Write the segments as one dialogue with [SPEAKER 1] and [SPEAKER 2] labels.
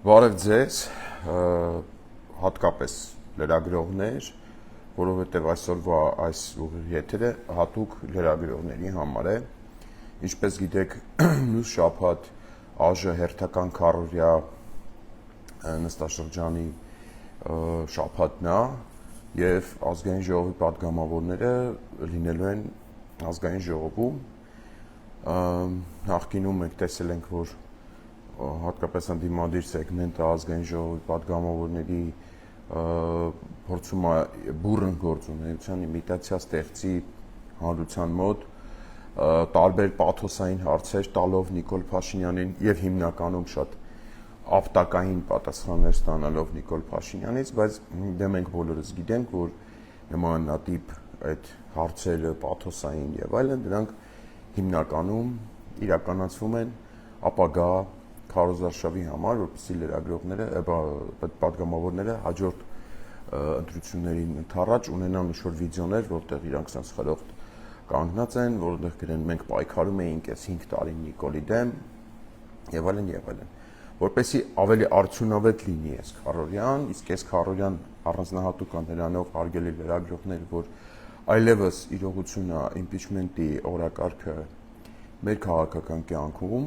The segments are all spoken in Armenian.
[SPEAKER 1] Բարև ձեզ, հատկապես լրագրողներ, որովհետև այսօրվա այս եթերը հատուկ լրագրողների համար է։ Ինչպես գիտեք, մյուս շաբաթ ԱԺ հերթական քառօրյա նստաշրջանի շաբաթն է եւ ազգային ժողովի падգամավորները լինելու են ազգային ժողովում։ Նախկինում մենք տեսել ենք, որ հատկապես ընդդիմադիր սեգմենտը ազգային ժողովի падգամավորների փորձում է բուռն գործունեության իմիտացիա ստեղծի հանրության մոտ տարբեր պաթոսային հարցեր տալով Նիկոլ Փաշինյանին եւ հիմնականում շատ ապտակային պատասխաններ ստանալով Նիկոլ Փաշինյանից, բայց դե մենք բոլորս գիտենք, որ նմանատիպ այդ հարցերը պաթոսային եւ այլն դրանք հիմնականում իրականացվում են ապագա քարոզարշավի համար, որպեսզի լրագրողները, падգամավորները հաջորդ ընտրություններին ընդառաջ ունենան ինչ-որ վիդեոներ, որտեղ իրանք sense խրոխտ կանգնած են, որտեղ գրեն մենք պայքարում էինք այս 5 տարի Նիկոլի դեմ եւ այլն եւ այլն, որպեսզի ավելի արդյունավետ լինի այս քարոզարյան, իսկ այս քարոզարյան առանձնահատուկ նրանով հարգելի լրագրողներ, որ այլևս իրողությունը իմպիչմենտի օրակարգը մեր քաղաքական կյանքում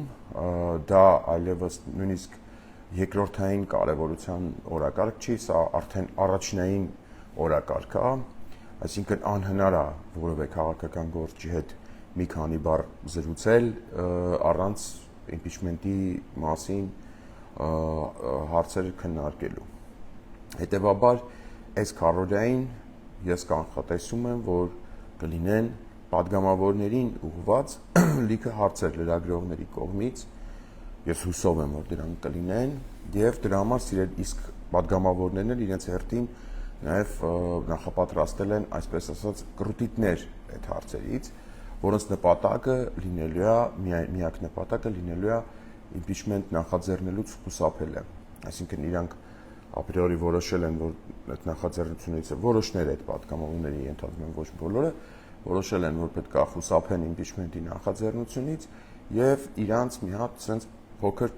[SPEAKER 1] դա այլևս նույնիսկ երկրորդային կարևորության օրակարգ չի, սա արդեն առաջնային օրակարգ է, այսինքն անհնար է որևէ քաղաքական գործի հետ մի քանի բառ զրուցել առանց իմպիչմենտի մասին հարցերը քննարկելու։ Հետևաբար այս քարոզարային ես կանխատեսում եմ, որ կլինեն падգամավորներին ուղղված լիքը հարցեր լրագրողների կողմից, ես հուսով եմ, որ դրանք կլինեն, եւ դրա համար սիրել իսկ падգամավորներն էլ իրենց հերթին նաեւ նախապատրաստել են, այսպես ասած, կրուտիտներ այդ հարցերից, որոնց նպատակը լինելու է, միակ նպատակը լինելու է իմպիչմենտ նախաձեռնելուց խուսափելը, այսինքն իրանք ապրիորի որոշել են, որ այդ նախաձեռնությունից որոշները այդ падգամավորների ենթադրում են ոչ բոլորը որոշել են, որ պետք է խուսափեն իմպիչմենտի նախաձեռնությունից եւ իրանց մի հատ sense փոքր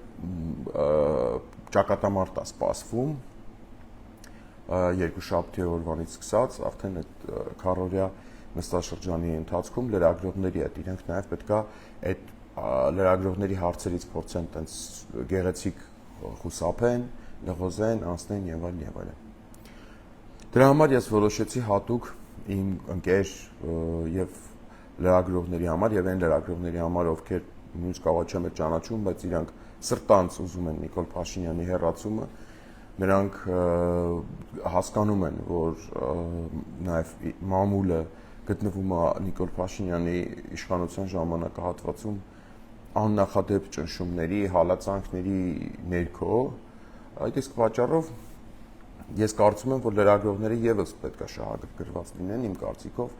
[SPEAKER 1] ճակատամարտ է սպասվում երկուշաբթի օրվանից սկսած արդեն այդ քառօրյա նստաշրջանի ընթացքում լրագրողների հետ իրենք նաեւ պետք է այդ լրագրողների հարցերից փորձեն տենց գեղեցիկ խուսափեն, լղոզեն, անցնեն եւ այլն եւ այլն։ Դրա համար ես որոշեցի հատուկ իմ ընկեր եւ լրագրողների համար եւ այն լրագրողների համար, ովքեր նույնիսկ ավաչեմ է ճանաչում, բայց իրանք սրտանց ուզում են Նիկոլ Փաշինյանի հեռացումը, նրանք հասկանում են, որ նաեւ մամուլը գտնվում է Նիկոլ Փաշինյանի իշխանության ժամանակահատվածում աննախադեպ ճնշումների, հալածանքների ներքո, այդ իսկ պատճառով ես կարծում եմ, որ լրագրողները եւս պետք է շահագրգռված լինեն իմ կարծիքով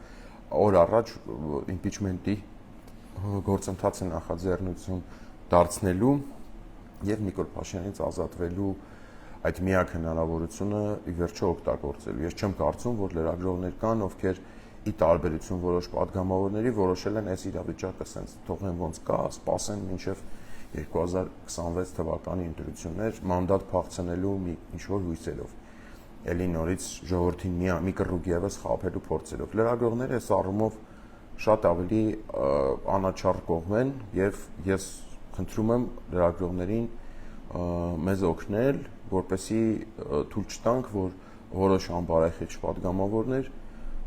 [SPEAKER 1] օր առաջ իմպիչմենտի գործընթացը նախաձեռնություն դարձնելու եւ Նիկոլ Փաշինյանից ազատվելու այդ միակ հնարավորությունը ի վերջո օգտագործելու։ Ես չեմ կարծում, որ լրագրողներ կան, ովքեր ի տարբերություն որոշ падգամավորների որոշել են այս իրավիճակը sense թողնեն ոնց կա, սպասեն մինչեւ 2026 թվականի ընտրություններ մանդատ փախցնելու մի ինչ-որ հույսերով էլի նորից ժողովրդին մի կռուկ եւս խաբելու փորձերով։ Լրագրողները այս առումով շատ ավելի անաչառ կողմ են եւ ես խնդրում եմ լրագրողներին մեզ օգնել, որպեսզի թույլ չտանք, որ որոշ անբարեխիղճ падգամավորներ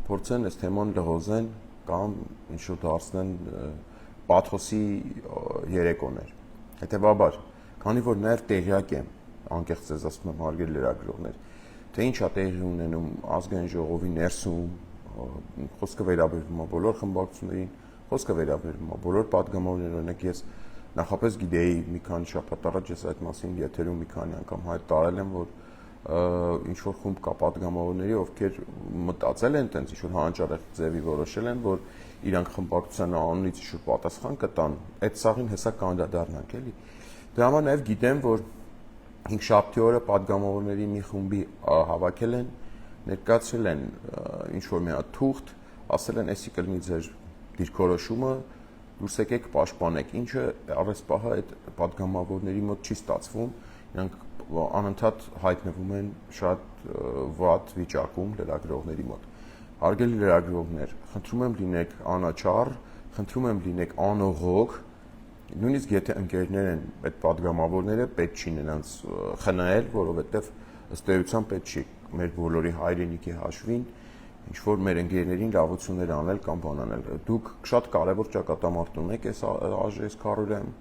[SPEAKER 1] փորձեն այս թեման լղոզեն կամ ինչ-որ դարձնեն պաթոսի երեկոներ։ Հետևաբար, քանի որ նաեւ տեղյակ եմ, անկեղծ ձեզ ասում եմ հարգելի լրագրողներ, թե ինչ է տեղի ունենում ազգային ժողովի ներսում, խոսքը վերաբերվում է բոլոր խմբակցություններին, խոսքը վերաբերվում է բոլոր падգամավորներին, օրինակ ես նախապես գիտեի մի քանի շաբաթ առաջ ես այդ մասին եթերում մի քանի անգամ հայտ տարել եմ, որ ինչ որ խումբ կա падգամավորների, ովքեր մտածել են տենց ինչ որ հանճարեղ ձևի որոշել են, որ իրանք խմբակցության անունից ինչ որ պատասխան կտան, այդ սաղին հեսա կանդադառնանք, էլի։ Դրա համար նաեւ գիտեմ, որ 5 շաբթի օրը падգամավորների մի խումբի հավաքել են, ներկայացրել են ինչ որ մի հատ թուղթ, ասել են, էսի կլինի ձեր դիրքորոշումը, դուրս եկեք պաշտպանեք, ինչը առեսպահը այդ падգամավորների մոտ չի ստացվում, իրանք անընդհատ հայտնվում են շատ վատ վիճակում լրագրողների մոտ։ Հարգելի լրագրողներ, խնդրում եմ լինեք անաչառ, խնդրում եմ լինեք անողոք, նույնիսկ եթե ընկերներ են այդ падգամավորները, պետք չի նրանց խնայել, որովհետև ըստ էության պետք չի մեր բոլորի հայրենիքի հաշվին ինչ որ մեր ընկերներին լավություններ անել կամ բան անել։ Դուք շատ կարևոր ճակատամարտ ունեք այս քարորիայում,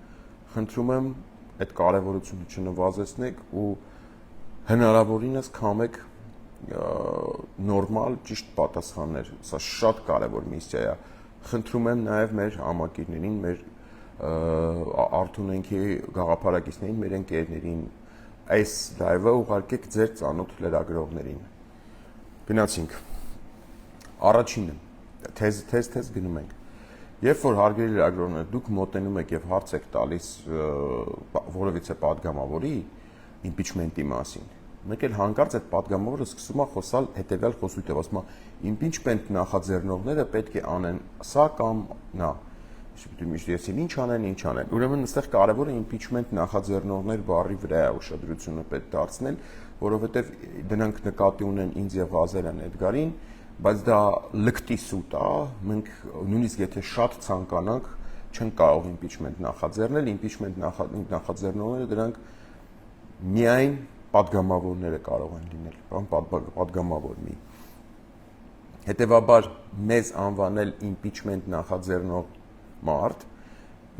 [SPEAKER 1] խնդրում եմ այդ կարևորությունը չնվազեցնեք ու հնարավորինս քամեք նորմալ ճիշտ պատասխաններ։ Սա շատ կարևոր միսիա է։ Խնդրում եմ նաև մեր համակիրներին, մեր Արթունենքի գաղափարակիցներին, մեր ընկերներին այս լայվը ուղարկեք ձեր ծանոթ լրագրողներին։ Գնացինք։ Առաջինը թեզ գնում ենք։ Երբ որ հարգելի լրագրողներ դուք մոտենում եք եւ հարց եք տալիս որևիցե падգամավորի իմպիչմենտի մասին, մեկ էլ հանկարծ այդ падգամավորը սկսում է խոսալ հետեւյալ խոսույթով, ասում է իմպիչմենտ նախաձեռնողները պետք է անեն սա կամ նա։ Ես ինչ անեն։ Ուրեմն այստեղ կարևորը իմպիչմենտ նախաձեռնողներ բառի վրա է ուշադրությունը պետք դարձնել, որովհետեւ դրանք նկատի ունեն ինձ եւ Ղազարյան Էդգարին, բայց դա լկտի սուտ է, մենք նույնիսկ եթե շատ ցանկանանք, չենք կարող իմպիչմենտ նախաձեռնել, իմպիչմենտ նախաձեռնողները դրանք միայն падգամավորները կարող են լինել, падգամավոր մի։ Հետևաբար մեզ անվանել իմպիչմենտ նախաձեռնող մարդ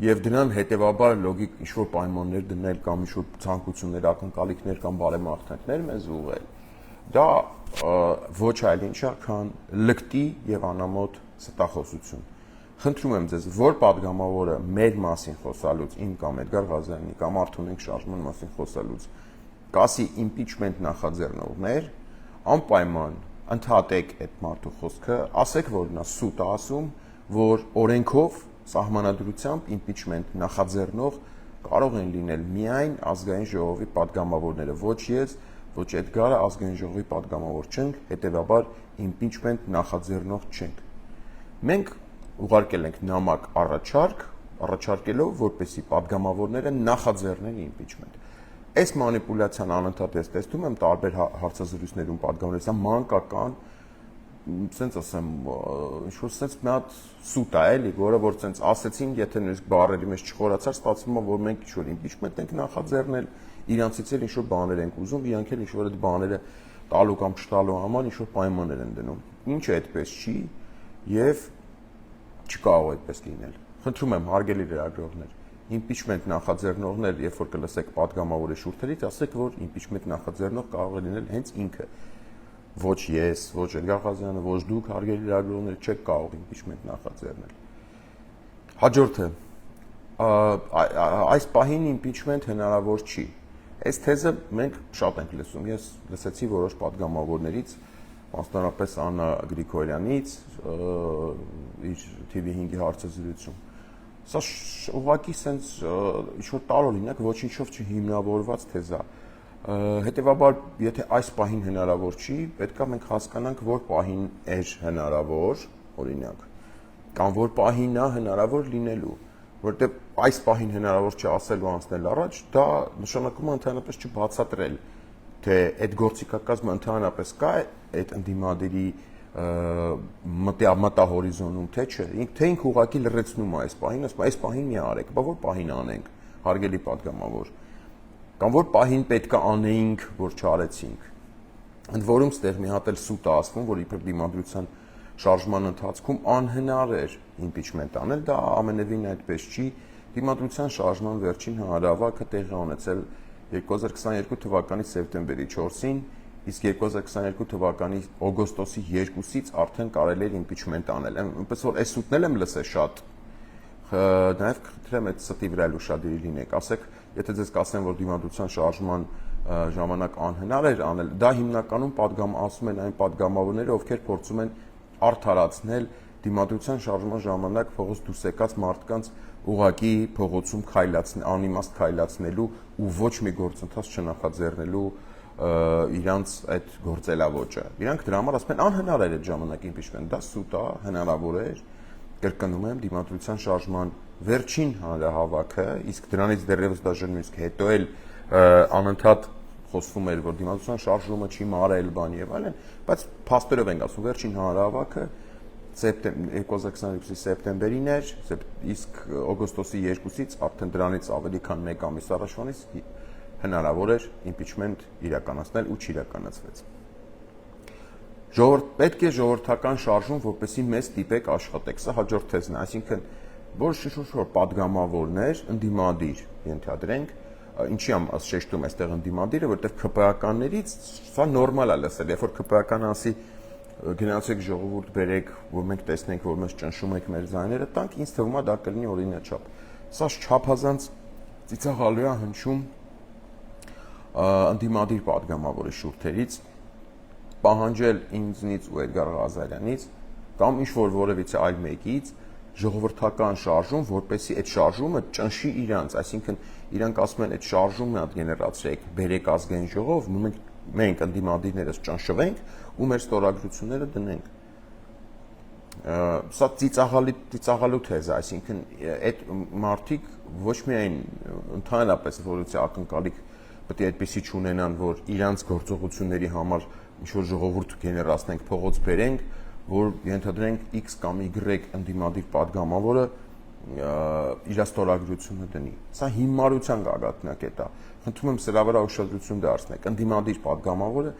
[SPEAKER 1] եւ դրան հետեւաբար լոգիկ ինչ-որ պայմաններ դնել կամ ինչ-որ ցանկություններ, ակնկալիքներ կամ բարեմաղթանքներ մեզ ուղղել, դա ոչ այլ ինչ է, քան լկտի եւ անամոթ ստախոսություն։ Խնդրում եմ ձեզ, որ падգամավորը մեր մասին խոսալուց, իմ կամ Էդգար Ղազարյանի կամ Արթունենք շարժման մասին խոսալուց, կասի իմպիչմենտ նախաձեռնողներ, անպայման ընդհատեք այդ մարդու խոսքը, ասեք, որ նա սուտ է ասում, որ օրենքով սահմանադրությամբ իմպիչմենտ նախաձեռնող կարող են լինել միայն ազգային ժողովի падգամավորները, ոչ ես, ոչ Էդգարը ազգային ժողովի падգամավոր չենք, հետևաբար իմպիչմենտ նախաձեռնող չենք։ Մենք ուղարկել ենք նամակ առաջարկելով, որպեսզի падգամավորները նախաձեռնեն իմպիչմենտ։ Այս մանիպուլյացիան անընդհատ ես տեսնում եմ տարբեր հարցազրույցներում падգամավորների, սա մանկական, սենց ասեմ, ինչ-որ սենց մի հատ սուտ է, էլի, որը որ սենց ասեցին, եթե նույնիսկ բառերի մեջ չխորացար, ստացվում է, որ մենք ինչ-որ իմպիչմենտ ենք նախաձեռնել, իրանցից էլ ինչ-որ բաներ ենք ուզում, իրանք էլ ինչ-որ այդ բաները տալու կամ չտալու համար ինչ-որ պայմաններ են դնում։ Ինչը այդպես չի եւ չկարող այդպես լինել։ Խնդրում եմ, հարգելի լրագրողներ, իմպիչմենտ նախաձեռնողներ, երբ որ կլսեք падգամավորի շուրթերից, ասեք, որ իմպիչմենտ նախաձեռնող կարող է լինել հենց ինքը։ Ոչ ես, ոչ Էդգար Ղազարյանը, ոչ դուք, հարգելի լրագրողներ, չեք կարող իմպիչմենտ նախաձեռնել։ Հաջորդը, այս պահին իմպիչմենտ հնարավոր չի։ Այս թեզը մենք շատ ենք լսում։ Ես լսեցի որոշ падգամավորներից, մասնավորապես Աննա Գրիգորյանից, իր TV5-ի հարցազրույցում։ Սա ուղղակի սենց ինչ-որ տարօրինակ ոչինչով չհիմնավորված թեզ է։ Հետևաբար, եթե այս պահին հնարավոր չի, պետք է մենք հասկանանք, որ պահին էր հնարավոր, օրինակ, կամ որ պահին է հնարավոր լինելու, որովհետև այս պահին հնարավոր չի ասելու անցնել առաջ, դա նշանակում է ընդհանրապես չբացատրել, թե այդ գործիքակազմը ընդհանրապես կա այդ ընդդիմադիրի մտահորիզոնում, թե չէ, թե ինքը ուղղակի լրացնում է այս պահին, ասում է այս պահին մի արեք, բա որ պահին անենք, հարգելի падգամավոր, կամ որ պահին պետք է անեինք, որ չարեցինք։ Ընդ որում ստեղ մի հատ էլ սուտ է ասվում, որ իբր դիմադրության շարժման ընթացքում անհնար էր իմպիչմենտ անել, դա ամենևին այդպես չի։ Դիմադրության շարժման վերջին հանրահավաքը տեղի ունեցել 2022 թվականի սեպտեմբերի 4-ին, իսկ 2022 թվականի օգոստոսի 2-ից արդեն կարելի էր իմպիչմենտ անել։ Այնպես որ այս սուտն էլ եմ լսել շատ։ Նաև խնդրեմ այդ ստի վրա ուշադիր լինեք, ասեք, եթե ձեզ կասեն, որ դիմադրության շարժման ժամանակ անհնար էր անել, դա հիմնականում ասում են այն падգամավորները, ովքեր փորձում են արդարացնել դիմադրության շարժման ժամանակ փողոց դուրս եկած մարդկանց ուղակի փողոցում անիմաստ քայլացնելու ու ոչ մի գործընթաց չնախաձեռնելու իրանց այդ գործելավոճը։ Իրանք դրա համար ասում են անհնար էր այդ ժամանակ իմպիչմենտ, դա սուտ է, հնարավոր էր, կրկնում եմ, դիմադրության շարժման վերջին հանրահավաքը, իսկ դրանից դեռևս դաժան նույնիսկ հետո էլ անընդհատ խոսվում էր, որ դիմադրության շարժումը չի մարել բան եւ այլն, բայց փաստերով ենք ասում, վերջին հանրահավաքը 2022-ի սեպտեմբերին էր, իսկ օգոստոսի 2-ից արդեն դրանից ավելի քան 1 ամիս առաջվանից հնարավոր էր impeachment իրականացնել ու չիրականացվեց։ Պետք է ժողովրդական շարժում, որպեսզի մեզ ստիպեք աշխատեք, սա հաջորդ թեզն է, այսինքն որ շուշ-շուշ պատգամավորներ, ընդդիմադիր, ենթադրենք, ինչի եմ շեշտում այստեղ ընդդիմադիրը, որտեղ ԿՊԱ-ականներից սա նորմալ է լսել, երբ որ ԿՊԱ-ական ասի գնացեք ժողովուրդ բերեք, որ մենք տեսնենք, որ մեզ ճնշում եք մեր ձայները տանք, ինձ թվում է դա կլինի օրինաչափ։ Սա չափազանց ծիծաղալու է հնչում ընդդիմադիր պատգամավորի շուրթերից պահանջել ինձնից ու Էդգար Ղազարյանից կամ ինչ-որ որևիցե այլ մեկից ժողովրդական շարժում, որպեսզի այդ շարժումը ճնշի իրանց, այսինքն իրանք ասում են այդ շարժումը հատ գեներացրեք, բերեք ազգային ժողով, մենք ընդդիմադիրներս ճնշվենք ու մեր ստորագրությունները դնենք։ Սա ծիծաղալու թեզ է, այսինքն այդ մարդիկ ոչ միայն ընդհանրապես որից ակնկալիք պետք է այդպեսի չունենան, որ իրանց գործողությունների համար ինչ-որ ժողովուրդ գեներացնենք, փողոց բերենք, որ ենթադրենք X կամ Y ընդդիմադիր պատգամավորը իր ստորագրությունը դնի։ Սա հիմարության գագաթնակետ է։ Խնդրում եմ սրա վրա ուշադրություն դարձնեք։ Ընդդիմադիր պատգամավորը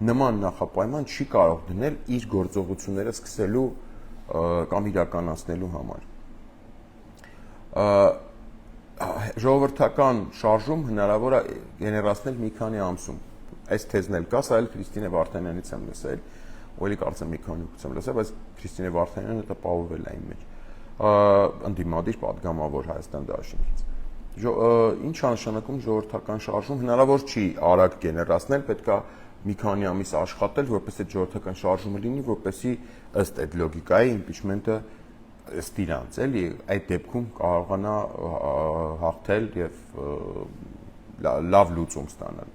[SPEAKER 1] նման նախապայման չի կարող դնել իր գործողությունները սկսելու կամ իրականացնելու համար։ Ժողովրդական շարժում հնարավոր է գեներացնել մի քանի ամսում։ Այս թեզն էլ կա, սա էլ Քրիստինե Վարդանյանից եմ լսել, ու էլի կարծեմ մի քանի ուղղությամբ լսել, բայց Քրիստինե Վարդանյանը դա պահովել է իմ մեջ։ Ընդդիմադիր պատգամավոր Հայաստան Դաշնքից։ Ինչ նշանակում ժողովրդական շարժում հնարավոր չի արագ գեներացնել, պետք է մի քանի ամիս աշխատել, որպես այդ ժողովրդական շարժումը լինի, որպեսզի ըստ այդ լոգիկայի impeachment-ը ստիրանց, էլի այդ դեպքում կարողանա հաղթել եւ լավ լուծում ստանալ։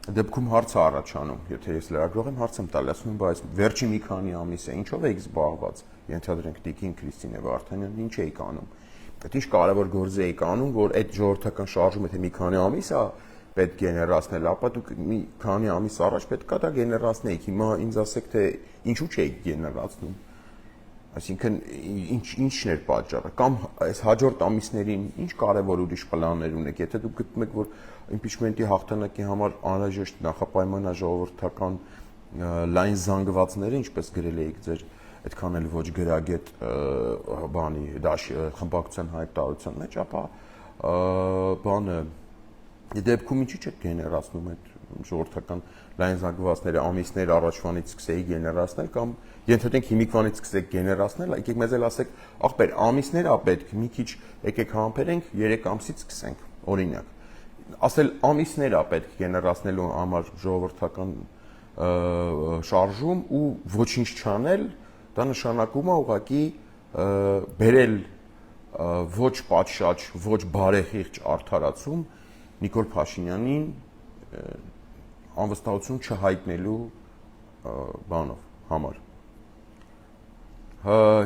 [SPEAKER 1] Դեպքում հարց է առաջանում, եթե ես լրագրող եմ, հարց եմ տալիս, ասում եմ, բայց վերջի մի քանի ամիս է, ինչով եք զբաղված, ենթադրենք Տիկին Քրիստինե Վարդանյան, ինչ եք անում։ Այդ ինչ կարևոր գործ եք անում, որ այդ ժողովրդական շարժումը թե մի քանի ամիս է պետք գեներացնել, ապա դուք մի քանի ամիս առաջ պետք է դա գեներացնեիք։ Հիմա ինձ ասեք, թե ինչու չեք գեներացնում։ Այսինքն ինչն էր պատճառը, կամ այս հաջորդ ամիսներին ինչ կարևոր ուրիշ պլաններ ունեք, եթե դուք գտնում եք, որ impeachment-ի հաղթանակի համար անհրաժեշտ նախապայման է ժողովրդական լայն զանգվածները, ինչպես գրել էիք ձեր այդքան էլ ոչ գրագետ բանի խմբակցության հայտարարության մեջ, ապա բանը դեպքում ինչի՞ չեք գեներացնում այդ ժողովրդական լայն զանգվածները ամիսներ առաջվանից սկսեի գեներացնել կամ ենթադրենք հիմիկվանից սկսեք գեներացնել, եկեք մեզ էլ ասեք, ախպեր, ամիսներ է պետք, մի քիչ եկեք համբերենք, 3 ամսից սկսենք, օրինակ։ Ասել ամիսներ է պետք գեներացնելու համար ժողովրդական շարժում ու ոչինչ չանել, դա նշանակում է ուղղակի բերել ոչ պատշաճ, ոչ բարեխիղճ արդարացում Նիկոլ Փաշինյանին անվստահություն չհայտնելու բանով համար։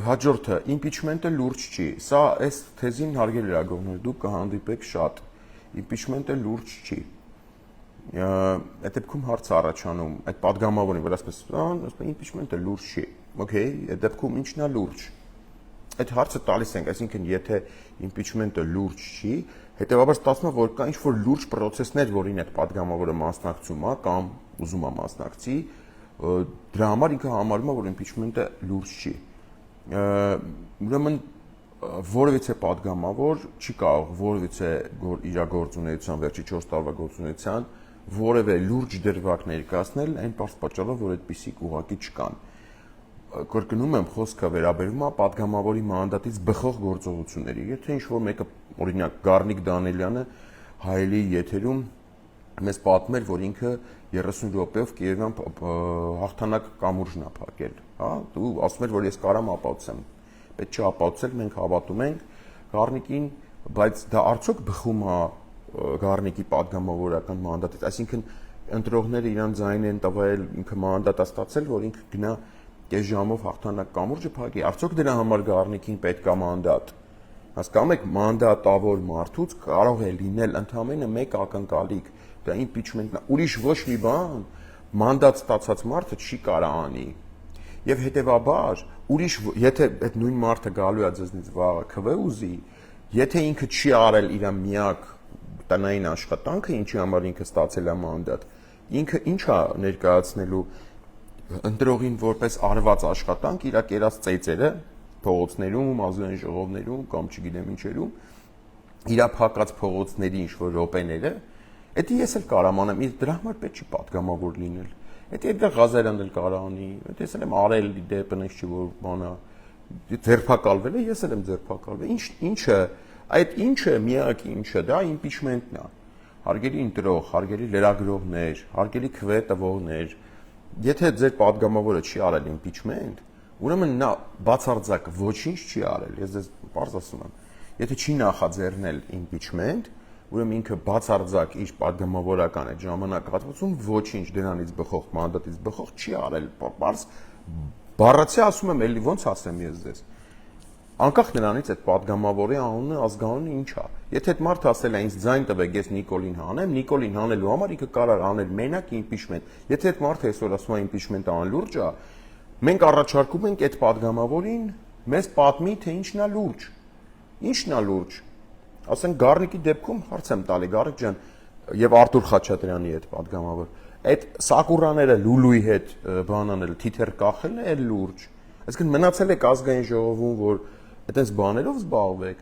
[SPEAKER 1] Հաջորդը impeachment-ը լուրջ չի։ Սա այս թեզին հարգելի լրագրողներ դուք կհանդիպեք շատ։ Impeachment-ը լուրջ չի։ Այդ դեպքում հարց առաջանում այդ падգամավորին, որ ասես, impeachment-ը լուրջ չի։ Okay, այդ դեպքում ինչն է լուրջ։ Այդ հարցը տալիս ենք, այսինքն եթե impeachment-ը լուրջ չի, հետեւաբար ստացվում է, որ կա ինչ-որ լուրջ process-ներ, որին այդ падգամավորը մասնակցում է կամ ուզում է մասնակցի, դրա համար ինքը համարում է, որ impeachment-ը լուրջ չի։ Ուրեմն որևիցե падգամավոր չի կարող որևիցե իր գործունեության վերջի 4 տարվա գործունեության որևէ լուրջ դրվագ ներկայացնել այն պատճառով, որ այդպիսիք ուղղակի չկան։ Կրկնում եմ, խոսքը վերաբերում է падգամավորի մանդատից բխող գործողությունների։ Եթե ինչ-որ մեկը, օրինակ Գառնիկ Դանիելյանը հայելի եթերում մեզ պատմել, որ ինքը 30 րոպեով Կիևյան հաղթանակ կամուրջն է փակել, հա, ու ասում էր, որ ես կարամ ապացուցեմ։ Պետք չէ ապացուցել, մենք հավատում ենք Գառնիկին, բայց դա արդյոք բխում է Գառնիկի падգամավորական մանդատից, այսինքն ընտրողները իրան ձայն են տվել, ինքը մանդատ է ստացել, որ ինքը գնա կես ժամով հաղթանակ կամուրջը փակի, արդյոք դրա համար Գառնիկին պետք է մանդատ։ Հասկանում եք, մանդատավոր մարդուց կարող է լինել ընդամենը մեկ ակնկալիք, դա impeachment-ն է, ուրիշ ոչ մի բան մանդատ ստացած մարդը չի կարա անի։ Եվ հետեւաբար, ուրիշ եթե այդ նույն մարդը գալու է ձեզնից վաղը քվե ուզի, եթե ինքը չի արել իր միակ տնային աշխատանքը, ինչի համար ինքը ստացել է մանդատ, ինքը ինչա ներկայացնելու ընտրողին որպես արված աշխատանք իր կերած ծեծերը փողոցներում, ազգային ժողովներում կամ չգիտեմ ինչերում, իր փակած փողոցների ինչ որ րոպեները, դա ես էլ կարամ անեմ, ինձ դրա համար պետք չի պատգամավոր լինել։ Դա Էդգար Ղազարյանն էլ կարա անի, ես էլ եմ արել դեպը ինչ չի որ բանա, ձերբակալվել է, ես էլ եմ ձերբակալվել։ Ինչը, այդ ինչը միակ ինչը, դա impeachment-ն է։ Հարգելի ընտրող, հարգելի լրագրողներ, հարգելի քվե տվողներ, եթե ձեր պատգամավորը չի արել impeachment, ուրեմն նա բացարձակ ոչինչ չի արել։ Ես ձեզ պարզ ասում եմ, եթե չի նախաձեռնել impeachment, ուրեմն ինքը բացարձակ իր պատգամավորական այդ ժամանակահատվածում ոչինչ դրանից բխող մանդատից բխող չի արել։ Պարզ բառացի ասում եմ, էլի ոնց ասեմ ես ձեզ։ Անկախ նրանից այդ պատգամավորի անունը, ազգանունը ինչ է։ Եթե այդ մարդը ասել է ինձ ձայն տվեք, ես Նիկոլին հանեմ, Նիկոլին հանելու համար ինքը կարող անել մենակ impeachment։ Եթե այդ մարդը այսօր ասում է impeachment-ը անլուրջ է, մենք առաջարկում ենք այդ պատգամավորին մեզ պատմի, թե ինչն է լուրջ։ Ինչն է լուրջ։ Ասենք Գառնիկի դեպքում հարց եմ տալի, Գառնիկ ջան, եւ Արտուր Խաչատրյանի հետ պատգամավոր։ Այդ սակուրաները Լուլուի հետ բանանել, թիթեր կախելն է լուրջ։ Այսինքն մնացել եք ազգային ժողովում, որ այդպես բաներով զբաղվեք։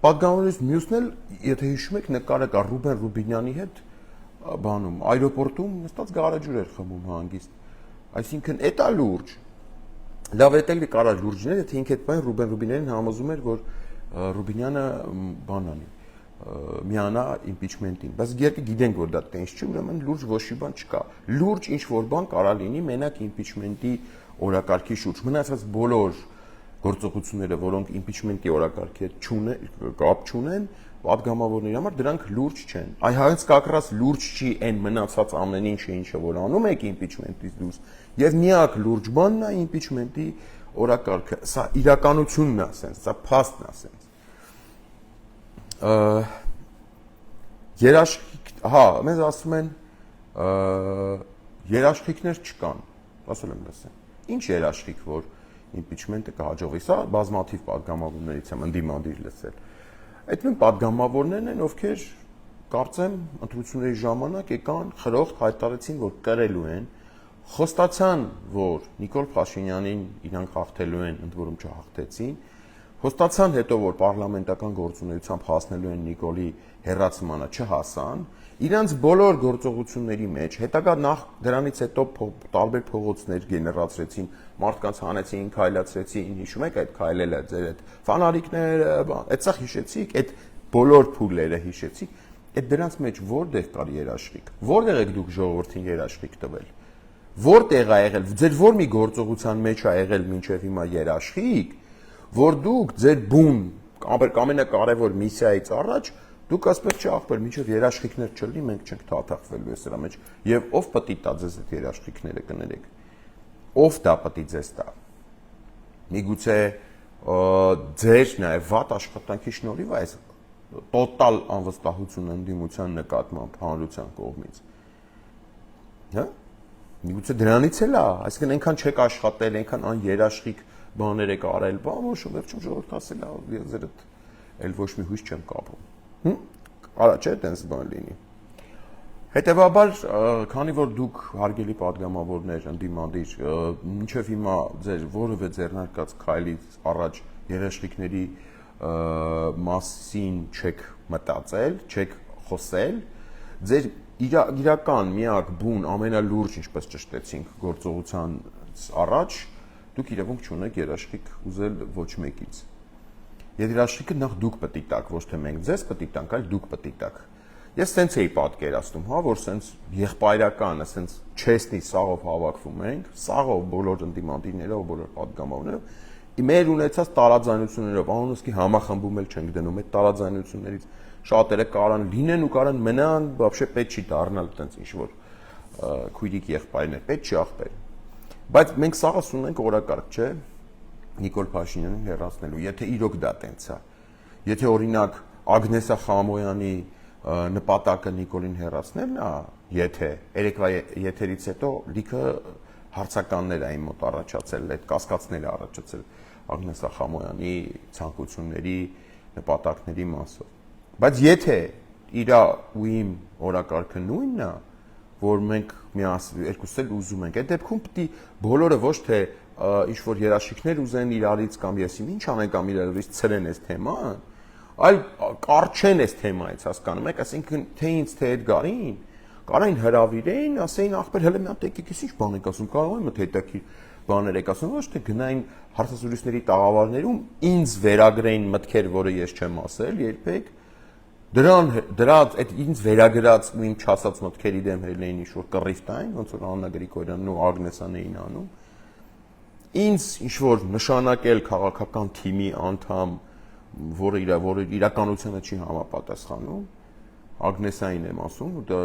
[SPEAKER 1] Պատգամավորից մյուսն էլ, եթե հիշում եք, նկարը կա Ռուբեն Ռուբինյանի հետ բանում, այրոպորտում նստած գարեջուր էր խմում հանգիստ։ Այսինքն դա լուրջ։ Լավ էլ կարա լուրջներ, եթե ինքը այդ բան Ռուբեն Ռուբինյանին համոզում էր, որ Ռուբինյանը բան անի, միանա impeachment-ին, բայց իհարկե գիտենք, որ դա տենց չի, ուրեմն լուրջ ոչ մի բան չկա։ Լուրջ ինչ որ բան կարա լինի մենակ impeachment-ի օրակարգի շուրջ։ Մնացած բոլոր գործողությունները, որոնք impeachment-ի օրակարգի հետ կապ չունեն, պատգամավորների համար դրանք լուրջ չեն։ Այ հենց կակրած լուրջ չի այն մնացած ամեն ինչը որ անում եք impeachment-ից դուրս։ Եվ միակ լուրջ բանն է impeachment-ի օրակարգը։ Սա իրականությունն է, ասենց, սա փաստն է, ասենց։ Երաշխիք, հա, մեզ ասում են երաշխիքներ չկան, ասել եմ լսեմ։ Ինչ երաշխիք, որ impeachment-ը կհաջողվի, սա բազմաթիվ պատգամավորներից եմ ընդդիմադիր լսել։ Այդ նույն պատգամավորներն են, ովքեր կարծեմ ընտրությունների ժամանակ եկան խրոխտ հայտարարեցին, որ կրելու են, խոստացան, որ Նիկոլ Փաշինյանին իրանք հաղթելու են, ընդ որում չհաղթեցին, խոստացան հետո, որ պարլամենտական գործունեությամբ հասնելու են Նիկոլի հեռացմանը, չհասան, իրանց բոլոր գործողությունների մեջ, հետագա նախ դրանից հետո տարբեր փողոցներ գեներացրեցին, մարդկանց հանեցին, քայլացրեցին, հիշում եք այդ քայլելը, ձեր այդ ֆանարիկները, այդսա հիշեցիք, այդ բոլոր փուլերը հիշեցիք, այդ դրանց մեջ որտեղ կար երաշխիք, որտեղ եք դուք ժողովրդին երաշխիք տվել, որտեղ ա եղել, ձեր որ մի գործողության մեջ ա եղել մինչև հիմա երաշխիք, որ դուք ձեր բուն ամենակարևոր միսիայից առաջ դուք ասպետ չի ախպեր, մինչև երաշխիքներ չլինի, մենք չենք թաթախվելու այս դրա մեջ, եւ ով պետք է տա ձեզ այդ երաշխիքները կներեք, ով դա պետք է ձեզ տա, միգուցե ձեր նաեւ վատ աշխատանքի շնորհիվ այս տոտալ անվստահություն ընդդիմության նկատմամբ հանրության կողմից, հա, միգուցե դրանից էլ է, այսինքն այնքան չեք աշխատել, այնքան երաշխիք բաներ եք արել, բան ոչ վերջում ժողովուրդ ասել է, ձեր այդ էլ ոչ մի հույս չեմ կապում։ Արա չէ, տենց բան լինի։ Հետևաբար, քանի որ դուք հարգելի պատգամավորներ, ընդդիմադիր, մինչև հիմա ձեր որևէ ձեռնարկած քայլից առաջ երաշխիքների մասին չեք մտածել, չեք խոսել, ձեր իրական միակ բուն ամենալուրջ, ինչպես ճշտեցինք, գործողության առաջ դուք իրավունք չունեք երաշխիք ուզել ոչ մեկից։ Եվ երաշխիքը նախ դուք պետք է տաք, ոչ թե մենք ձեզ պետք է տանք, այլ դուք պետք է տաք։ Ես սենց էի պատկերացնում, հա, որ սենց եղբայրականը, սենց չեսնի սաղով հավաքվում ենք, սաղով բոլոր ընդդիմադիրներով, բոլոր պատգամավորներով, մեր ունեցած տարաձայնություններով, անոնսկի համախմբում էլ չենք դնում, այդ տարաձայնություններից շատերը կարան լինեն ու կարան մնան, вообще պետք չի դառնալ այտենց ինչ որ քույրիկ եղբայրներ, պետք չի ախպեր։ Բայց մենք սաղս ունենք օրակարգ, չէ, Նիկոլ Փաշինյանին հեռացնելու, եթե իրոք դա տենց է։ Եթե օրինակ Ագնեսա Խամոյանի նպատակը Նիկոլին հեռացնելն է, եթե երեկվա եթերից հետո լիքը հարցականներ այն մոտ առաջացել, այդ կասկածները առաջացել Ագնես Ախամոյանի ցանկությունների, նպատակների մասով։ Բայց եթե իր ու իմ օրակարգը նույնն է, որ մենք երկուսս էլ ուզում ենք, այդ դեպքում պիտի բոլորը ոչ թե ինչ որ երաշխիքներ ուզեն իրարից կամ ես ինչ անեն կամ իրարից ցրեն այս թեման, այլ կարճեն այս թեմայից, հասկանում եք, այսինքն թե ինձ թե Էդգարին կարային հրավիրեին, ասեին ախպեր հələ մի հատ եկեք, ինչ բան եք ասում, կարող եմ հետաքրքիր բաներ եք ասում, ոչ թե գնային հարցազրույցների տաղավարներում ինձ վերագրեին մտքեր, որը ես չեմ ասել երբեք, դրա այդ ինձ վերագրած ու իմ չասած մտքերի դեմ հելեին ինչ որ կռիվ տային, ոնց որ Աննա Գրիգորյանն ու Ագնեսան էին անում, ինձ ինչ որ նշանակել քաղաքական թիմի անդամ, որը իրականությունը չի համապատասխանում, Ագնեսային եմ ասում, դա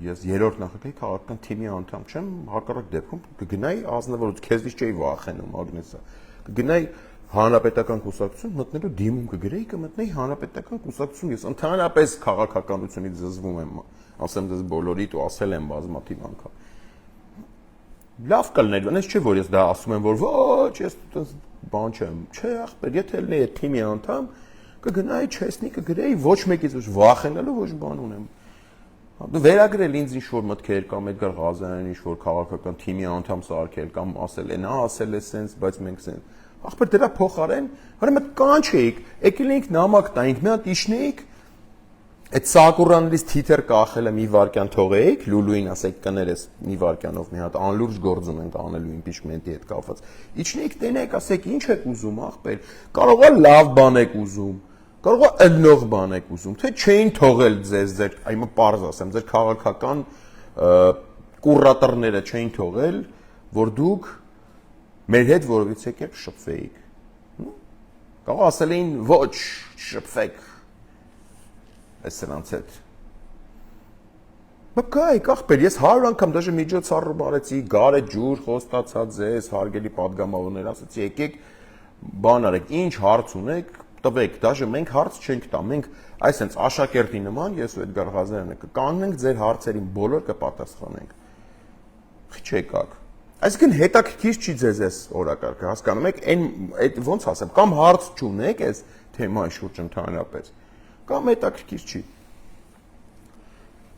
[SPEAKER 1] ես երրորդ նախագահի քաղաքական թիմի անդամ չեմ, հակառակ դեպքում կգնայի ազնվորոց, քեզից չէի վախենում Ագնեսա, կգնայի Հանրապետական կուսակցություն մտնելու դիմում կգրեի կմտնեի Հանրապետական կուսակցություն, ես ընդհանրապես քաղաքականությունից զզվում եմ, ասեմ դες բոլորիդ ու ասել եմ բազմաթիվ անգամ։ Լավ կլներ, այնպես չէ որ ես դա ասում եմ որ ոչ, ես բան չեմ, չէ ախպեր, եթե լե է թիմի անդամ կգնայի չեսնի կգրեի ոչ մեկից ոչ վախենալու ոչ բան ունեմ։ Վերագրել ինձ ինչ որ մտքեր կամ Էդգար Ղազարյանն ինչ որ քաղաքական թիմի անդամ սարքել կամ ասել է նա ասել է սենց, բայց մենք սենց ախպեր դրա փոխարեն, հրամետ կանչեիք, եկել էինք նամակ տայինք, մի հատ իշնեիք, այդ Սակուրանից թիթեր կախելը մի վարքյան թողեիք, Լուլուին ասեք կներես մի վարքյանով մի հատ անլուրջ գործում ենք անելու իմպիչմենտի հետ կապված։ Իջնեիք տենեք, ասեք ինչ եք ուզում, ախպեր, կարող է լավ բան եք ուզում, կարող է ըլնող բան եք ուզում, թե չէին թողել ձեզ ձեր, այմը պարզ ասեմ, ձեր քաղաքական կուրատորները չէին թողել, որ դուք մեր հետ որովից եկեք շփվեիք։ Կարող ասել էին ոչ, շփվեք այս սրանց հետ։ Բկայք, ախպեր, ես 100 անգամ դաժե միջոցառում արեցի, գարե ջուր խոստացա ձեզ, հարգելի պատգամավորներ, ասացի եկեք բան արեք, ինչ հարց ունեք, տվեք, դաժե մենք հարց չենք տա, մենք այսենց աշակերտի նման, ես ու Էդգար Ղազարյանը կկանգնենք ձեր հարցերին բոլոր կպատասխանենք։ Չեկաք։ Այսինքն հետաքրքիր չի ձեզ այս օրակարգը, հասկանում եք, այդ ոնց ասեմ, կամ հարց չունեք այս թեմայի շուրջ ընդհանրապես, կամ հետաքրքիր չի։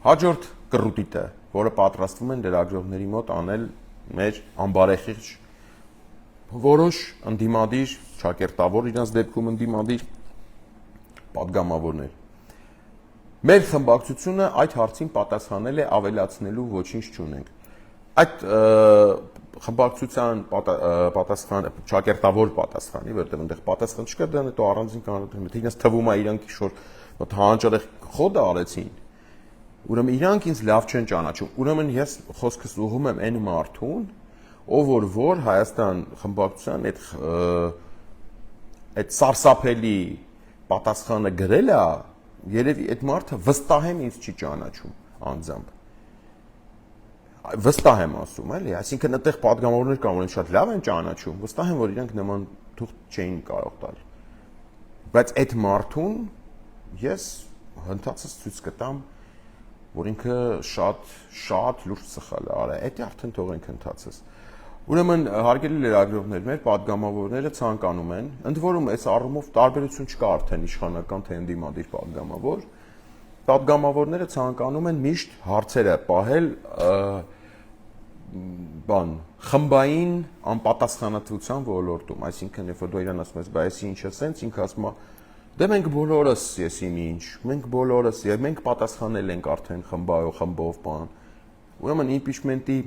[SPEAKER 1] Հաջորդ կռուտիտը, որը պատրաստվում են լրագրողների մոտ անել մեր անբարեխիղճ որոշ ընդդիմադիր, ճակերտավոր իրանց դեպքում ընդդիմադիր պատգամավորներ։ Մեր խմբակցությունը այդ հարցին պատասխանել է ավելացնելու ոչինչ չունենք։ Այդ խմբակցության պատասխանը ճակերտավոր պատասխանի, որտեղ այնտեղ պատասխան չկա, դրան հետո առանձին կանոններ, թե ինձ թվում է իրանք ինչ-որ հանճարեղ խոդը արեցին, ուրեմն իրանք ինձ լավ չեն ճանաչում, ուրեմն ես խոսքս ուղղում եմ այն մարդուն, ով որ Հայաստան խմբակցության այդ սարսափելի պատասխանը գրել է, երևի այդ մարդը վստահ եմ ինձ չի ճանաչում անձամբ։ Վստահ եմ ասում, էլի, այսինքն այդտեղ պատգամավորներ կան, որ շատ լավ են ճանաչում, վստահ եմ, որ իրանք նման թուղթ չէին կարող տալ։ Բայց այդ մարդուն ես հնդածս ցույց կտամ, որ ինքը շատ լուրջ սխալ է արել, դա արդեն թողենք հնդածս։ Ուրեմն հարգելի լրագրողներ, մեր պատգամավորները ցանկանում են, ընդ որում այս առումով տարբերություն չկա արդեն իշխանական թե ընդդիմադիր պատգամավոր, պատգամավորները ցանկանում են միշտ հարցերը պահել խմբային անպատասխանատվության ոլորտում, այսինքն երբ որ դու իրան ասում ես, բայց ինչ է սենց, ինքը ասում է, դե մենք բոլորս եսին ինչ, մենք բոլորս, մենք պատասխանել ենք արդեն խմբով բան։ Ուրեմն իմպիչմենտի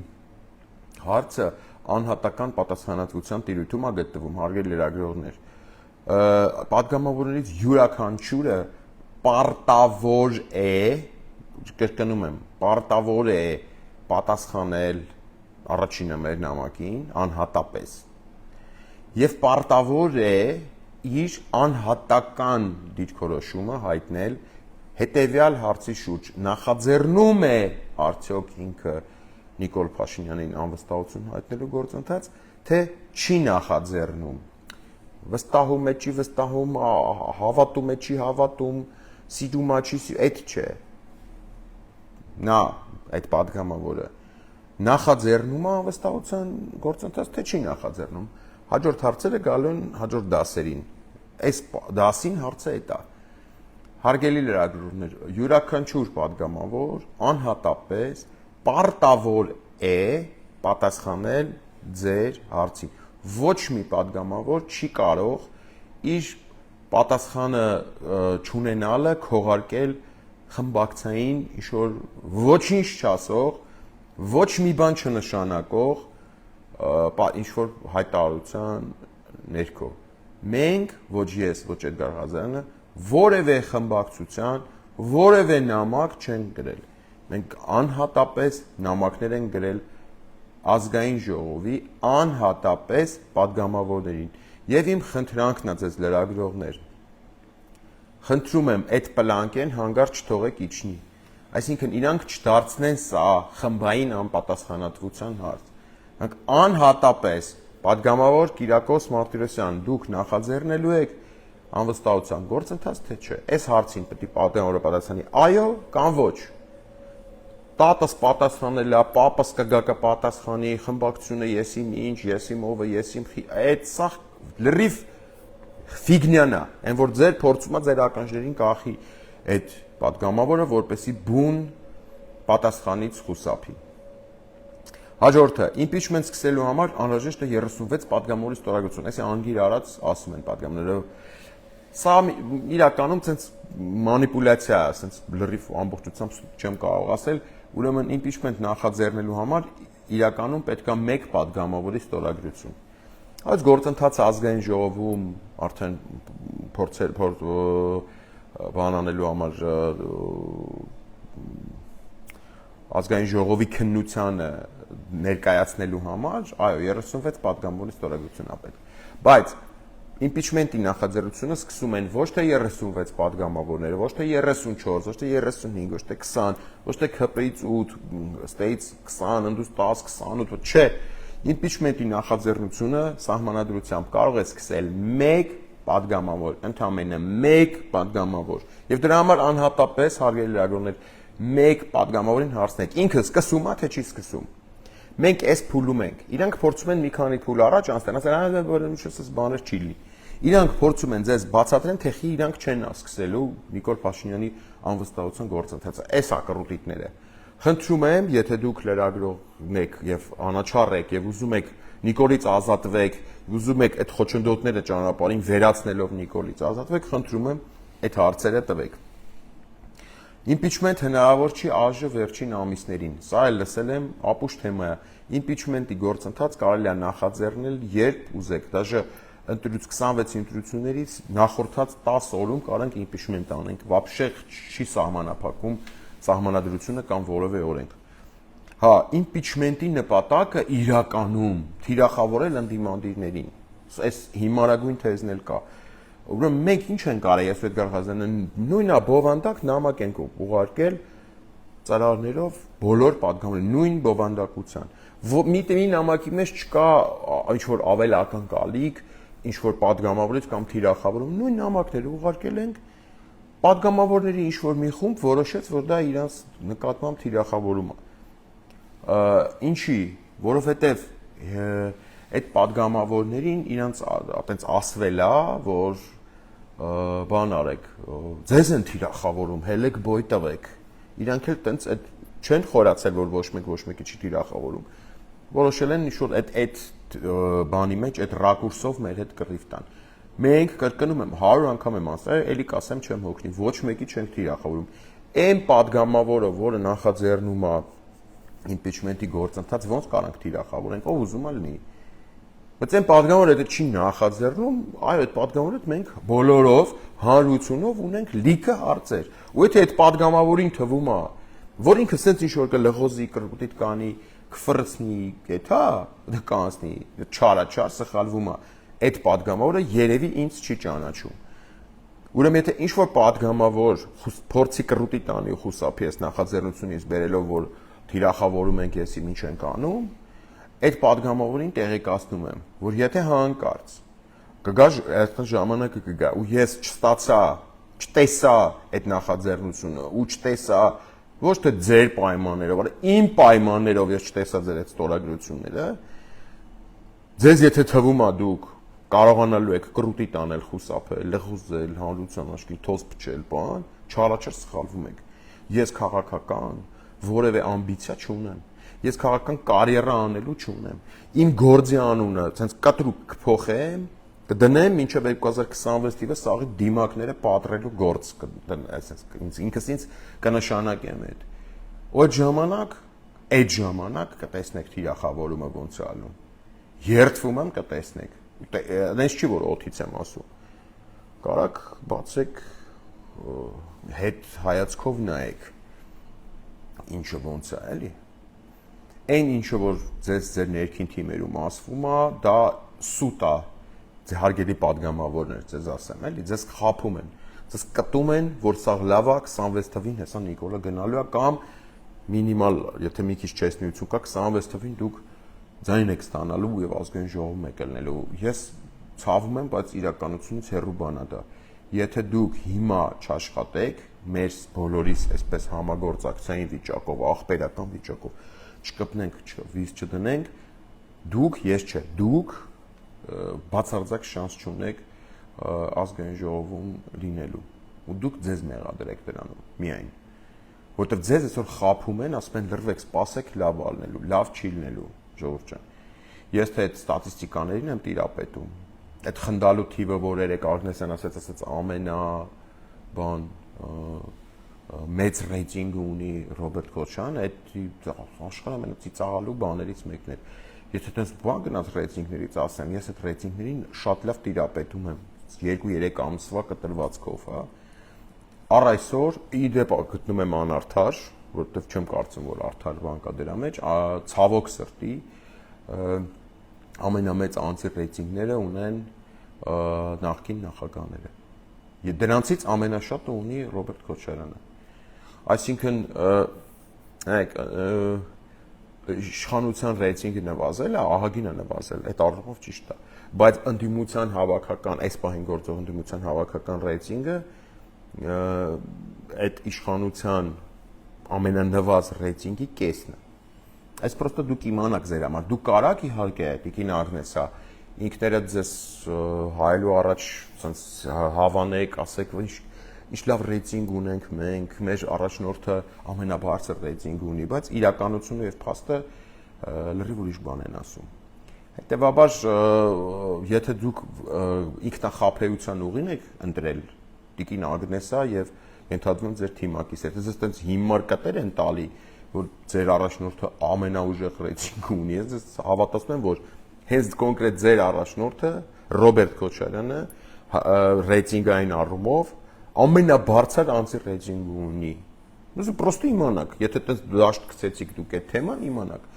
[SPEAKER 1] հարցը անհատական պատասխանատվության տիրույթում է գտնվում, հարգելի լրագրողներ։ Պատգամավորներից յուրաքանչյուրը պարտավոր է, կրկնում եմ, պարտավոր է պատասխանել առաջինը մեր նամակին անհատապես եւ պարտավոր է իր անհատական դիրքորոշումը հայտնել հետեւյալ հարցի շուրջ նախաձեռնում է արդյոք ինքը Նիկոլ Փաշինյանին անվստահություն հայտնելու գործընթաց թե չի նախաձեռնում վստահում է չի վստահում հավատում է չի հավատում սիրում է չի այդ չէ նա այդ падգամավորը նախաձեռնում է անվստահության գործընթաց, թե չի նախաձեռնում։ Հաջորդ հարցերը գալու են հաջորդ դասերին։ Այս դասին հարցը է դա։ Հարգելի լրագրողներ, յուրաքանչյուր падգամավոր անհատապես պարտավոր է պատասխանել ձեր հարցին։ Ոչ մի падգամավոր չի կարող իր պատասխանը չունենալը քողարկել խմբակցային ինչ-որ ոչինչ չասող, ոչ մի բան չնշանակող ինչ-որ հայտարարության ներքո։ Մենք, ոչ ես, ոչ Էդգար Ղազարյանը, որևէ խմբակցության, որևէ նամակ չենք գրել։ Մենք անհատապես նամակներ ենք գրել ազգային ժողովի անհատապես падգամավորներին։ Եվ իմ խնդրանքն է ձեզ լրագրողներ, խնդրում եմ այդ պլանկեն հանգարց չթողեք իջնի, այսինքն իրանք չդարձնեն սա խմբային անպատասխանատվության հարց։ Մենք անհատապես падգամավոր Կիրակոս Մարտիրոսյան, դուք նախաձեռնելու եք անվստահության գործընթաց, թե չէ։ Այս հարցին պետք է падգամավորը պատասխանի այո կամ ոչ։ Տատս պատասխանել է, պապս կգա կպատասխանի, խմբակցությունը ես իմ ինչ, ես իմ ովը, ես իմ այդ սա լրիվ ֆիգնյան է, այն որ ձեր փորձում է ձեր ականջներին կախի այդ падգամավորը, որպեսի բուն պատասխանից խուսափի։ Հաջորդը, impeachment սկսելու համար անհրաժեշտ է 36 падգամավորի ստորագրություն։ Այսինքն անգիր արած ասում են падգամավորները։ Սա իրականում ցենց մանիպուլյացիա է, ցենց լրիվ ամբողջությամբ չեմ կարող ասել, ուրեմն impeachment նախաձեռնելու համար իրականում պետք է 1 падգամավորի ստորագրություն։ Այս գործընթացը ազգային ժողովում արդեն փորձեր բան անելու համար ազգային ժողովի քննությանը ներկայացնելու համար, այո, 36 падգամավորի ստորագրություն է պետք։ Բայց impeachment-ի նախաձեռնությունը սկսում են ոչ թե 36 падգամավորները, ոչ թե 34, ոչ թե 35, ոչ թե 20, ոչ թե ՔՊ-ից 8, ըստեից 20, ընդուս 10, 28, չէ։ Impeachment-ի նախաձեռնությունը սահմանադրությամբ կարող է սկսել 1 падգամավոր, ընդամենը 1 падգամավոր։ Եվ դրա համար անհատապես հարգելի լրագրողներ 1 падգամավորին հարցնեք, ինքը սկսում է թե չի սկսում։ Մենք այս փուլում ենք։ Իրանք փորձում են մի քանի փուլ առաջ անցնել, ասել որ ինչպես բաներ չի լի։ Իրանք փորձում են ձեզ բացատրեն, թե խի իրանք չեն սկսելու Նիկոլ Փաշինյանի անվստահության գործընթացը։ Այս ակռուտիկները։ Խնդրում եմ, եթե դուք լրագրողն եք եւ անաչառ եք եւ ուզում եք Նիկոլից ազատվեք, ուզում եք այդ խոչընդոտները ճանապարհին վերացնելով Նիկոլից ազատվեք, խնդրում եմ այդ հարցերը տվեք։ Impeachment հնարավոր չի ԱԺ վերջին ամիսներին։ Սա էլ լսել եմ ապուշ թեմա է։ Impeachment-ի գործընթաց կարելի է նախաձեռնել երբ ուզեք, դաժե 26 ընտրություններից նախորդած 10 օրում կարանք impeachment անենք, вообще չի սահմանափակում սահմանադրությունը կամ որևէ օրենք։ Հա, impeachment-ի նպատակը իրականում թիրախավորել ընդդիմադիրներին։ Այս հիմարագույն թեզն էլ կա։ Ուրեմն մենք ինչ ենք արել, ես Էդգար Ղազարյանը նույնա բովանդակ նամակ ենք ուղարկել ծրարներով բոլոր падգամավորներին, նույն բովանդակության։ Մի նամակի մեջ չկա ինչ որ ավելական կալիք, ինչ որ падգամավորից կամ թիրախավորում, նույն նամակները ուղարկել ենք падգամավորների ինչ որ մի խումբ որոշեց, որ դա իրանց նկատմամբ թիրախավորում է։ Ինչի, որովհետև այդ падգամավորներին իրանց այտենց ասվել է, որ բան արեք, ձեզ են թիրախավորում, հելեք բոյ տվեք։ Իրանք էլ տենց այդ չեն խորացել, որ ոչ մեկի չի թիրախավորում։ Որոշել են ինչ-որ այդ բանի մեջ, այդ ռակուրսով մեր հետ կռիվ տան։ Մենք կրկնում եմ 100 անգամ եմ ասել, էլի կասեմ չեմ հոգնի, ոչ մեկի չենք թիրախավորում։ Այն падգամավորը, որը նախաձեռնում է impeachment-ի գործընթաց, ոնց կարանք թիրախավորենք, ով ուզում է լինի։ Բայց այն падգամավորը դա չի նախաձեռնում, այո, այդ падգամավորը մենք բոլորով հանրությունով ունենք լիքը հարցեր։ Ու եթե այդ падգամավորին թվում է, որ ինքը սենց ինչ որ կլղոզի, կրկուտիտ կանի, կֆրցնի, գետա, դա կանցնի, չարաչար սխալվում է, այդ падգամավորը երևի ինձ չի ճանաչում։ Ուրեմն եթե ինչ որ падգամավոր փորձի կրուտի տանի ու խուսափի այս նախաձեռնությունից բերելով, որ թիրախավորում ենք եսի ինչ ենք անում, այդ падգամավորին տեղեկացնում եմ, որ եթե հանկարծ կգա այդ ժամանակը կգա ու ես չստացա, չտեսա այդ նախաձեռնությունը ու չտեսա Ոչ թե ձեր պայմաններով, այլ իմ պայմաններով ես չտեսա ձեր այդ ստորագրությունները, ձեզ եթե թվում է դուք կարողանալու եք կրուտի տանել, խուսափել, լղուզել, հանրության աշխի թոզ փչել, բան, չարաչար սխալվում եք։ Ես քաղաքական որևէ ամբիցիա չունեմ։ Ես քաղաքական կարիերա անելու չունեմ։ Իմ գործի անունը ցենց կտրուկ կփոխեմ, կդնեմ մինչև 2026 թվականը սաղի դիմակները պատրելու գործ ինքս ինձ կնշանակեմ այդ։ Այդ ժամանակ կտեսնեք թիրախավորումը ոնց է ալում։ Երդվում եմ կտեսնեք։ Այնպես չի որ օթից եմ ասում։ Կարակ բացեք հետ հայացքով նայեք։ Ինչը ոնց է, էլի։ Այն ինչը որ ձեր ներքին թիմերում ասվում է, դա սուտ է։ Ձեր հարգելի падգամավորներ, ձեզ ասեմ, էլի, ձեզ խափում են։ Ձեզ կտում են, որ սա լավ է 26 թվին հեսա Նիկոլը գնալու է կամ մինիմալ, եթե մի քիչ չեսնություն կա 26 թվին դուք ձայն եք ստանալու եւ ազգային ժողովում եք ելնելու։ Ես ցավում եմ, բայց իրականությունից հեռու բան է դա։ Եթե դուք հիմա չաշխատեք, մեր բոլորիս այսպես համագործակցային վիճակով, ախպերական վիճակով չկպնենք, վիզ չդնենք, դուք, ես չէ, դուք բացարձակ շանս չունեք ազգային ժողովում լինելու։ Ու դուք ձեզ մեղադրեք դրանում, միայն։ Որտեվ ձեզ այսօր խափում են, ասում են լրվեք, սպասեք լավ ալնելու, լավ չի լինելու, ժողովուրդ ջան։ Ես թե այդ ստատիստիկաներին եմ տիրապետում։ Այդ խնդալու թիվը, որ երեք Ագնեսյան ասաց ամենա բան մեծ ռեյտինգ ունի Ռոբերտ Քոչարյանը, այդ աշխարհի ամենածիծաղալու բաներից մեկն է։ Եթե այդպես բան գնաց ռեյտինգներից ասեմ, ես այդ ռեյտինգներին շատ լավ տիրապետում եմ 2-3 ամսվա կտրվածքով, հա։ Առ այսօր իդեպ գտնում եմ անարդար, որովհետև չեմ կարծում, որ արդար բան կա դրա մեջ, ցավոք սրտի ամենամեծ անձի ռեյտինգները ունեն նախկին նախագահները։ Դրանցից ամենաշատը ունի Ռոբերտ Քոչարյանը։ Այսինքն, իշխանության ռեյտինգը նվազել է, ահագին է նվազել, այդ առումով ճիշտ է, բայց ընդդիմության հավաքական, այս պահին գործող ընդդիմության հավաքական ռեյտինգը այդ իշխանության ամենանվազ ռեյտինգի կեսն է։ Այս պրոստը դուք իմանաք ձեր համար, դուք կարաք իհարկե տիկին Ագնեսա ինքներդ ձեզ հայելու առաջ հավանեք, ասեք, ինչ լավ ռեյտինգ ունենք մենք, մեր առաջնորդը ամենաբարձր ռեյտինգ ունի, բայց իրականությունը եւ փաստը լրիվ ուրիշ բան են ասում։ Հետևաբար, եթե դուք ինքնախաբեության ուղին եք ընտրել տիկին Ագնեսա եւ ենթադրում ձեր թիմակից, եթե ձեզ այդպես հիմար կտեր են տալի, որ ձեր առաջնորդը ամենաուժեղ ռեյտինգ ունի, ես հավատացնում եմ, որ հենց կոնկրետ ձեր առաջնորդը Ռոբերտ Քոչարյանը ռեյտինգային առումով ամենաբարձր անձի ռեյտինգ ունի։ Դուք պրոստը իմանաք, եթե այդպես դաշտ գցեցիք դուք այդ թեման, իմանաք։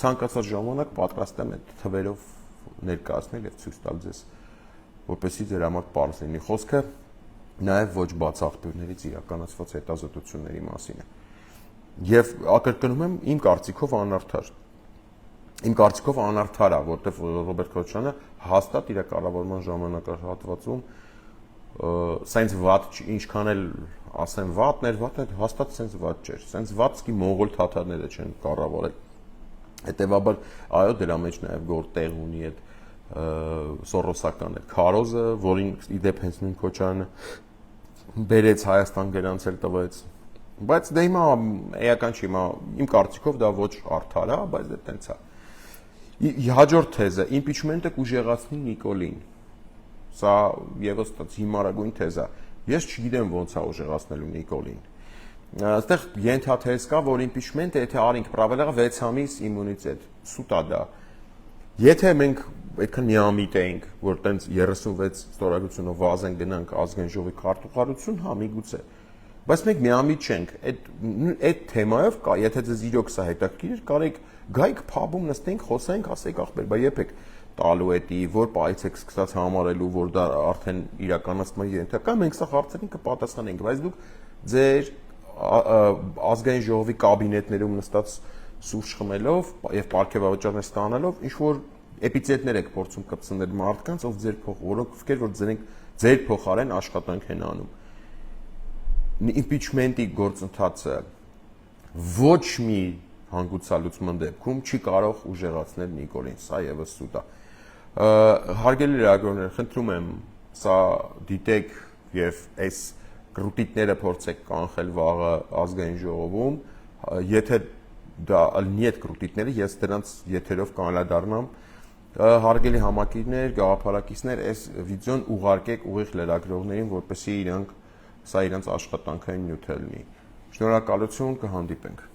[SPEAKER 1] Ցանկացած ժամանակ պատրաստ եմ այդ թվերով ներկայացնել եւ ցույց տալ ձեզ, որպեսզի ձեր համար պարզ լինի խոսքը նաեւ ոչ բաց աղբյուրներից իրականացված հետազոտությունների մասին է։ Եվ ակրկնում եմ, իմ կարծիքով անարդար։ Իմ կարծիքով անարդար է, որտեղ Ռոբերտ Քոչարյանը հաստատ իր կառավարման ժամանակահատվածում սենց վատ, ինչքան էլ ասեմ վատներ, հաստատ սենց վատ չէր։ Սենց վատսկի մոնղոլ թաթարները չեն կառավարել։ Հետևաբար, այո, դրա մեջ նաև գործ ունի այդ սորոսական այդ քարոզը, որին իդեպ հենց նույն Քոչարյանը բերեց Հայաստան գրանցել տվեց։ Բայց դա հիմա էական չի, հիմա իմ կարծիքով դա ոչ արդար է, բայց դա տենց է։ Հաջորդ թեզը, իմպիչմենտը կուժեղացնի Նիկոլին։ Սա եւս հիմարագույն թեզ է։ Ես չգիտեմ ոնց է ուժեղացնելու Նիկոլին։ Այստեղ ենթաթեզ կա, որ իմպիչմենտը եթե արինք պրավելա 6 ամիս իմունիտետ, սուտ է դա։ Եթե մենք այդքան միամիտ էինք, որ տենց 36 ստորագրությունով վազեն գնանք ազգային ժողովի քարտուղարություն, հա միգուցե։ Բայց մենք միամիտ չենք։ Այդ թեմայով կա, եթե ձեզ իրոք սա հետաքրքիր է, կարեք գայք փաբում նստենք, խոսենք, ասենք ախպեր, բայց երբեք տալու էտի, որ պայց եք սկսած համարելու, որ դա արդեն իրականացման ենթակա, մենք սա հարցերին կպատասխանենք, բայց դուք ձեր ազգային ժողովի կաբինետներում նստած սուրճ խմելով եւ պարգևավճարներ ստանալով ինչ որ էպիցենտներ եք փորձում կպցնել մարդկանց, ով ձեր որոնք որ ձեր փոխարեն աշխատանք են անում։ Իմպիչմենտի գործընթացը ոչ մի հանգուցալուծման դեպքում չի կարող ուժեղացնել Նիկոլին, սա եւս սուտ է։ Հարգելի լրագրողներ, խնդրում եմ, սա դիտեք եւ այս կրուտիկները փորձեք կանխել վաղը ազգային ժողովում, եթե դա ալնի այդ կրուտիկները, ես դրանց եթերով կանալադառնամ, հարգելի համակիրներ, գաղափարակիցներ, այս վիդեոն ուղարկեք ուղիղ լրագրողներին, որպեսզի իրանք սա իրանց աշխատանքային նյութ լինի։ Շնորհակալություն, կհանդիպենք։